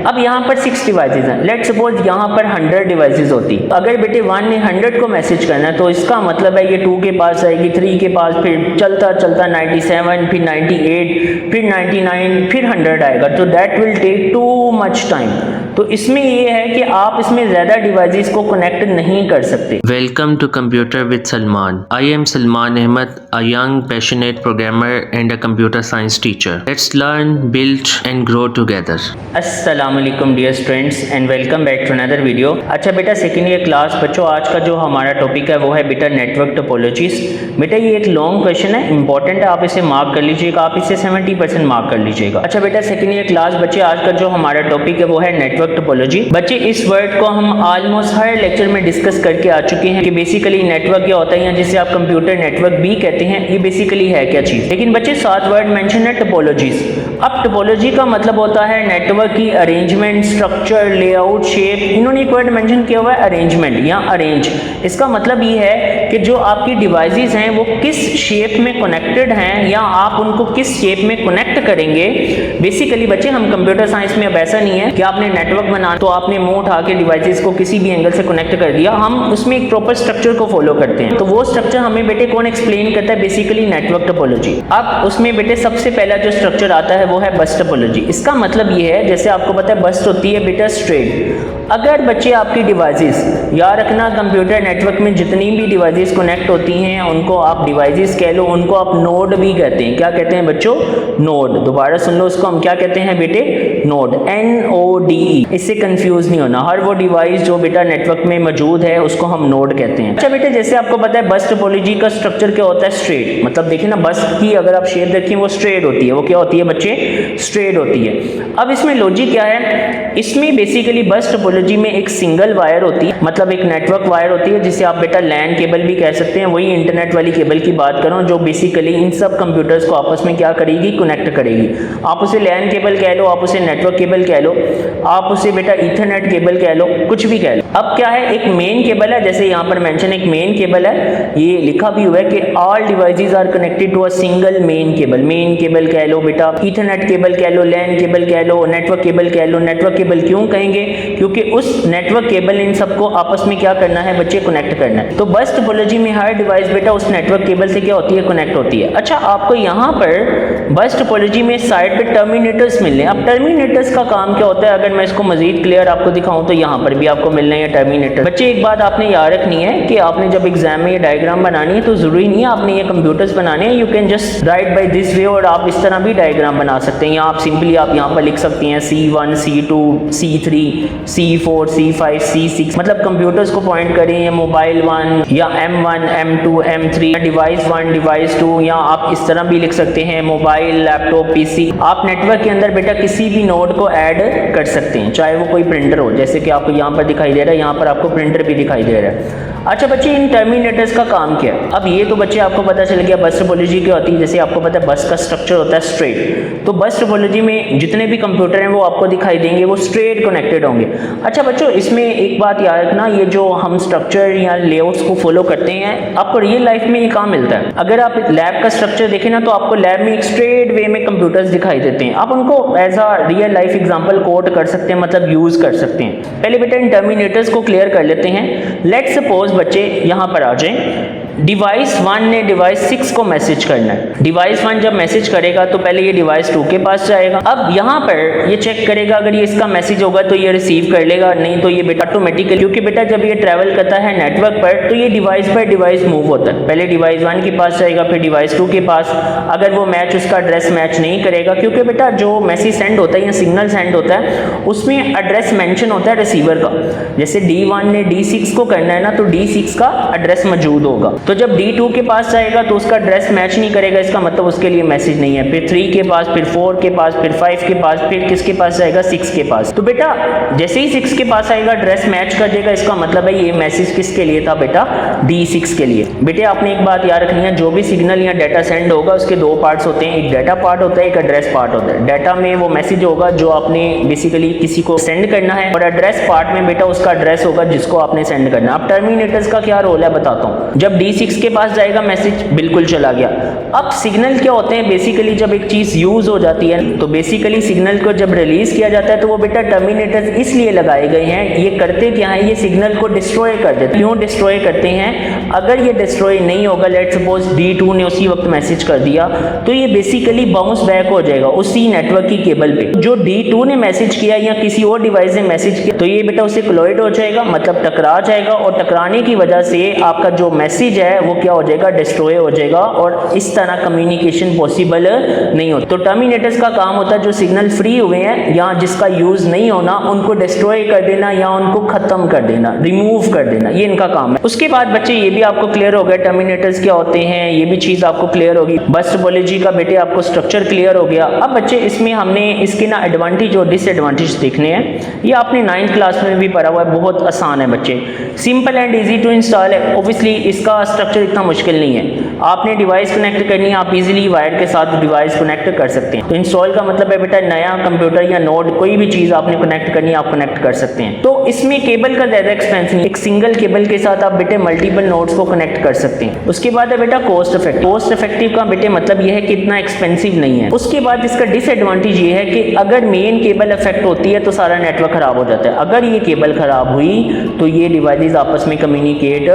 अब यहाँ पर 6 डिवाइसेज हैं, लेट सपोज यहाँ पर 100 डिवाइसेज होती। अगर बेटे 1 ने 100 को मैसेज करना है तो इसका मतलब है ये 2 के पास आएगी, 3 के पास, फिर चलता चलता 97, फिर 98, फिर 99, फिर 100 आएगा। तो that will take too much time. तो इसमें ये है कि आप इसमें ज़्यादा डिवाइसेस को कनेक्ट नहीं कर सकते। Welcome to Computer with Salman. I am Salman Ahmed, a young passionate programmer and a computer science teacher. Let's learn, build and grow together. अस्सलाम वालेकुम dear students and welcome back to another video. अच्छा बेटा second year class बच्चों, आज का जो हमारा topic है वो है बेटा नेटवर्क टोपोलॉजीज। बेटा ये एक लॉन्ग क्वेश्चन है, इंपॉर्टेंट है, आप इसे मार्क कर लीजिएगा, आप इसे 70% मार्क कर लीजिएगा। अच्छा बेटा सेकेंड ईयर क्लास बच्चे, आज का जो हमारा टॉपिक है वो है नेटवर्क टोपोलॉजी। बच्चे इस वर्ड को हम ऑलमोस्ट हर लेक्चर में डिस्कस करके आ चुके हैं कि बेसिकली नेटवर्क क्या होता है, या जिसे आप कंप्यूटर नेटवर्क भी कहते हैं, ये बेसिकली है क्या चीज। लेकिन बच्चे 7 वर्ड मेंशन है टोपोलॉजीज। अब टोपोलॉजी का मतलब होता है नेटवर्क की अरेंजमेंट, स्ट्रक्चर, लेआउट, शेप। इन्होंने एक वर्ड मेंशन किया हुआ है अरेंजमेंट या अरेंज। इसका मतलब ये है कि जो आपकी डिवाइसेस हैं वो किस शेप में कनेक्टेड हैं या आप उनको किस शेप में कनेक्ट करेंगे। बेसिकली बच्चे हम कंप्यूटर साइंस में अब ऐसा नहीं है कि आपने नेटवर्क बनाना तो आपने मुंह उठा के डिवाइसेस को किसी भी एंगल से कनेक्ट कर दिया। हम उसमें एक प्रॉपर स्ट्रक्चर को फॉलो करते हैं। तो वो स्ट्रक्चर हमें बेटे कौन एक्सप्लेन करता है, बेसिकली नेटवर्क टोपोलॉजी। अब उसमें बेटे सबसे पहला जो स्ट्रक्चर आता है वो है बस टोपोलॉजी। इसका मतलब ये है, जैसे आपको पता है बस होती है बेटा स्ट्रेट। अगर बच्चे आपकी डिवाइसेस, याद रखना कंप्यूटर नेटवर्क में जितनी भी डिवाइसेस कनेक्ट होती हैं उनको आप डिवाइसेस कह लो, उनको आप नोड भी कहते हैं। क्या कहते हैं बच्चों? नोड। दोबारा सुन लो, उसको हम क्या कहते हैं बेटे? Node, NODE। इससे कंफ्यूज नहीं होना, हर वो डिवाइस जो बेटा नेटवर्क में मौजूद है उसको हम नोड कहते हैं। अच्छा बेटे जैसे आपको पता है बस टोपोलॉजी का स्ट्रक्चर क्या होता है? स्ट्रेट। मतलब देखिए ना, बस की अगर आप शेप देखिए वो स्ट्रेट होती है। वो क्या होती है बच्चे? स्ट्रेट होती है। अब इसमें लॉजिक क्या है, इसमें बेसिकली बस टोपोलॉजी में एक सिंगल वायर होती है, मतलब एक नेटवर्क वायर होती है जिसे आप बेटा लैन केबल भी कह सकते हैं। वही इंटरनेट वाली केबल की बात करो जो बेसिकली इन सब कंप्यूटर्स को आपस में क्या करेगी? कनेक्ट करेगी। आप उसे लैन केबल कह लो, आप उसे नेटवर्क केबल कह लो, आप उसे बेटा ईथरनेट केबल कह लो, कुछ भी कह लो। अब क्या है, एक मेन केबल है, जैसे यहाँ पर मेंशन एक मेन केबल है, ये लिखा भी हुआ है कि all devices are connected to a single main cable. Main cable कह लो बेटा, ईथरनेट केबल कह लो, लैन केबल कह लो, नेटवर्क केबल कह लो। नेटवर्क केबल क्यों कहेंगे? क्योंकि उस नेटवर्क केबल इन सबको आपस में क्या करना है बच्चे? कनेक्ट करना है। तो बस टोपोलॉजी में हर डिवाइस बेटा उस नेटवर्क केबल से क्या होती है? कनेक्ट होती है। अच्छा आपको यहाँ पर बस टोपोलॉजी में साइड पे टर्मिनेटर्स मिल रहे हैं। अब टर्मिनेटर्स का काम क्या होता है, अगर मैं इसको मजीद क्लियर आपको दिखाऊं तो यहाँ पर भी आपको मिल रहे हैं टर्मिनेटर। बच्चे एक बात आपने याद रखनी है कि आपने जब एग्जाम में ये डायग्राम बनानी है तो जरूरी नहीं है आपने ये कंप्यूटर्स बनाने हैं। You can just write by this way, और आप इस तरह भी डायग्राम बना सकते हैं। या आप सिंपली आप यहाँ पर लिख सकते हैं C1, C2, C3, C4, C5, C6, मतलब कंप्यूटर्स को पॉइंट करें, या मोबाइल 1 या M1, M2, M3, device 1, device 2, या आप इस तरह भी लिख सकते हैं मोबाइल, लैपटॉप, PC। आप नेटवर्क के अंदर बेटा किसी भी नोड को ऐड कर सकते हैं, चाहे वो कोई प्रिंटर हो, जैसे कि आपको यहाँ पर दिखाई दे रहा है, यहाँ पर आपको प्रिंटर भी दिखाई दे रहा है। अच्छा बच्चे इन टर्मिनेटर्स का काम क्या है? अब ये तो बच्चे आपको पता चल गया बस टोपोलॉजी क्या होती है। जैसे आपको पता है बस का स्ट्रक्चर होता है स्ट्रेट, तो बस टोपोलॉजी में जितने भी कंप्यूटर हैं वो आपको दिखाई देंगे, वो स्ट्रेट कनेक्टेड होंगे। अच्छा बच्चों इसमें एक बात याद रखना, ये जो हम स्ट्रक्चर या लेआउट्स को फॉलो करते हैं आपको रियल लाइफ में ये कहाँ मिलता है? अगर आप लैब का स्ट्रक्चर देखें ना तो आपको लैब में एक स्ट्रेट वे में कंप्यूटर्स दिखाई देते हैं। आप उनको as a real life example quote कर सकते हैं, मतलब यूज कर सकते हैं। पहले बेटा इन टर्मिनेटर्स को क्लियर कर लेते हैं। लेट्स सपोज बच्चे यहाँ पर आ जाएं, डिवाइस 1 ने डिवाइस 6 को मैसेज करना है। डिवाइस 1 जब मैसेज करेगा तो पहले ये डिवाइस 2 के पास जाएगा। अब यहाँ पर ये चेक करेगा, अगर ये इसका मैसेज होगा तो ये रिसीव कर लेगा, नहीं तो ये बेटा ऑटोमेटिकली, क्योंकि बेटा जब ये ट्रैवल करता है नेटवर्क पर तो ये डिवाइस बाय डिवाइस मूव होता है। पहले डिवाइस 1 के पास जाएगा, फिर डिवाइस 2 के पास। अगर वो मैच, उसका एड्रेस मैच नहीं करेगा, क्योंकि बेटा जो मैसेज सेंड होता है या सिग्नल सेंड होता है उसमें एड्रेस मेंशन होता है रिसीवर का। जैसे D1 ने D6 को करना है ना, तो D6 का एड्रेस मौजूद होगा। तो जब D2 के पास जाएगा तो उसका एड्रेस मैच नहीं करेगा, इसका मतलब उसके लिए मैसेज नहीं है। फिर 3 के पास, फिर 4 के पास, फिर 5 के पास, फिर किसके पास जाएगा? 6 के पास। तो बेटा जैसे ही 6 के पास आएगा एड्रेस मैच कर देगा, इसका मतलब है ये मैसेज किसके लिए था बेटा? D6 के लिए। बेटे आपने एक बात याद रखनी है, जो भी सिग्नल या डाटा सेंड होगा उसके 2 पार्ट्स होते हैं, एक डाटा पार्ट होता है, एक एड्रेस पार्ट होता है। डाटा में वो मैसेज होगा जो आपने बेसिकली किसी को सेंड करना है, और एड्रेस पार्ट में बेटा उसका एड्रेस होगा जिसको आपने सेंड करना है। अब टर्मिनेटर्स का क्या रोल है बताता हूँ। जब D6 के पास जाएगा मैसेज, बिल्कुल चला गया। अब सिग्नल क्या होते हैं, बेसिकली जब एक चीज़ यूज़ हो जाती है तो बेसिकली सिग्नल को जब रिलीज़ किया जाता है तो वो बेटा टर्मिनेटर्स इसलिए लगाए गए हैं, ये करते क्या है, ये सिग्नल को डिस्ट्रॉय कर देते हैं। क्यों डिस्ट्रॉय करते हैं, अगर ये डिस्ट्रॉय नहीं होगा, लेट सपोज D2 ने उसी वक्त मैसेज कर दिया तो ये बेसिकली बाउंस बैक हो जाएगा उसी नेटवर्क की केबल पे। जो D2 ने मैसेज किया या किसी और डिवाइस ने मैसेज किया तो ये बेटा उसे कोलाइड हो जाएगा, मतलब टकरा जाएगा, और टकराने की वजह से आपका जो मैसेज है वो क्या हो जाएगा, डिस्ट्रॉय हो जाएगा, और इस तरह कम्युनिकेशन पॉसिबल नहीं होता। तो टर्मिनेटर्स का काम होता है जो सिग्नल फ्री हुए हैं या जिसका यूज नहीं होना उनको डिस्ट्रॉय कर देना या उनको खत्म कर देना, रिमूव कर देना, ये इनका काम है। उसके बाद बच्चे ये भी आपको क्लियर हो गया टर्मिनेटर्स क्या होते हैं, ये भी चीज आपको क्लियर होगी। बस टोपोलॉजी का बेटे आपको स्ट्रक्चर क्लियर हो गया। अब बच्चे इसमें हमने इसके ना एडवांटेज और डिसएडवांटेज देखने हैं। ये आपने 9th क्लास में भी पढ़ा हुआ है, बहुत आसान है बच्चे, simple and easy to install है। ऑब्वियसली इसका स्ट्रक्चर इतना मुश्किल नहीं है, आपने डिवाइस कनेक्ट करनी है, आप इजीली वायर के साथ डिवाइस कनेक्ट कर सकते हैं। तो इंस्टॉल का मतलब है बेटा नया कंप्यूटर या नोड कोई भी चीज आपने कनेक्ट करनी है आप कनेक्ट कर सकते हैं। तो इसमें केबल का ज्यादा एक्सपेंस नहीं, एक सिंगल केबल के साथ आप बेटे मल्टीपल नोड्स को कनेक्ट कर सकते हैं। उसके बाद है बेटा कॉस्ट इफेक्टिव। कॉस्ट इफेक्टिव का बेटे मतलब यह है कि इतना एक्सपेंसिव नहीं है। उसके बाद इसका डिसएडवांटेज ये है कि अगर मेन केबल इफेक्ट होती है तो सारा नेटवर्क खराब हो जाता है। अगर ये केबल खराब हुई तो ये डिवाइसेस आपस में कम्युनिकेट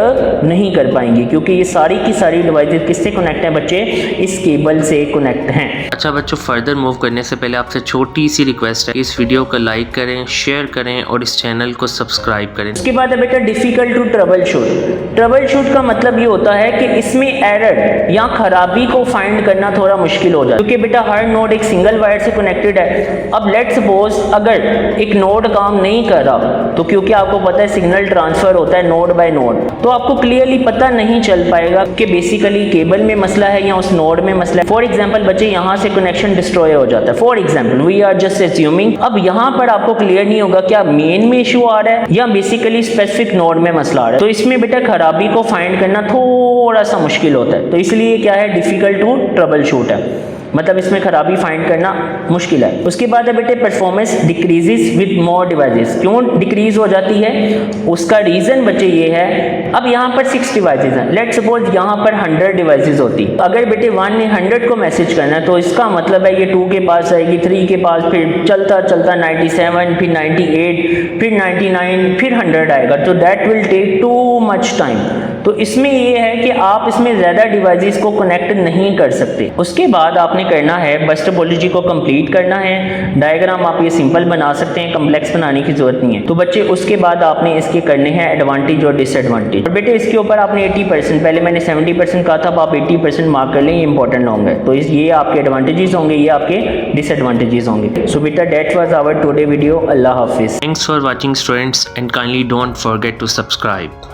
नहीं कर पाएंगी, क्योंकि ये सारी की सारी डिवाइसेस किससे कनेक्ट है बच्चे, इस केबल से कनेक्ट हैं। अच्छा बच्चों, फर्दर मूव करने से पहले आपसे छोटी सी रिक्वेस्ट है, इस वीडियो को लाइक करें, शेयर करें और इस चैनल को सब्सक्राइब करें। उसके बाद है बेटा difficult to troubleshoot. Troubleshoot का मतलब ये होता है कि इसमें एरर या खराबी को फाइंड करना थोड़ा मुश्किल हो जाता है, क्योंकि बेटा हर नोड एक सिंगल वायर से कनेक्टेड है। अब लेट सपोज अगर एक नोड काम नहीं कर रहा तो क्योंकि आपको पता है सिग्नल ट्रांसफर होता है नोड बाय नोड, तो आपको क्लियरली पता नहीं चल पाएगा कि बेसिकली केबल में मसला है या उस नोड में मसला है। फॉर एग्जाम्पल बच्चे यहाँ से कनेक्शन डिस्ट्रॉय हो जाता है, for example we are just assuming. अब यहाँ पर आपको क्लियर नहीं होगा क्या मेन में इशू आ रहा है या बेसिकली स्पेसिफिक नोड में मसला आ रहा है, तो इसमें बेटा खराबी को फाइंड करना थोड़ा सा मुश्किल होता है। तो इसलिए क्या है, डिफिकल्ट टू ट्रबल शूट है, मतलब इसमें खराबी फाइंड करना मुश्किल है। उसके बाद है बेटे performance decreases with more devices. क्यों डिक्रीज हो जाती है, उसका रीजन बच्चे ये है, अब यहाँ पर 6 डिवाइसेस हैं, लेट सपोज यहाँ पर 100 डिवाइसेस होती, अगर बेटे 1 ने 100 को मैसेज करना है तो इसका मतलब है ये 2 के पास आएगी, 3 के पास, फिर चलता चलता 97, फिर 98, फिर 99, फिर 100 आएगा, तो that will take too much time. तो इसमें ये है कि आप इसमें ज़्यादा डिवाइसेस को कनेक्ट नहीं कर सकते। उसके बाद आपने करना है बस टोपोलॉजी को कंप्लीट करना है। डायग्राम आप ये सिंपल बना सकते हैं, कम्प्लेक्स बनाने की जरूरत नहीं है। तो बच्चे उसके बाद आपने इसके करने हैं एडवांटेज और डिसएडवांटेज। और बेटे इसके ऊपर आपने 80%, पहले मैंने 70% कहा था, अब आप 80% मार्क कर लें, ये इंपॉर्टेंट होंगे। तो ये आपके एडवांटेजेस होंगे, ये आपके डिसएडवांटेजेस होंगे। सो बेटा that was our today video. अल्लाह हाफिज। Thanks for watching students and kindly don't forget to subscribe.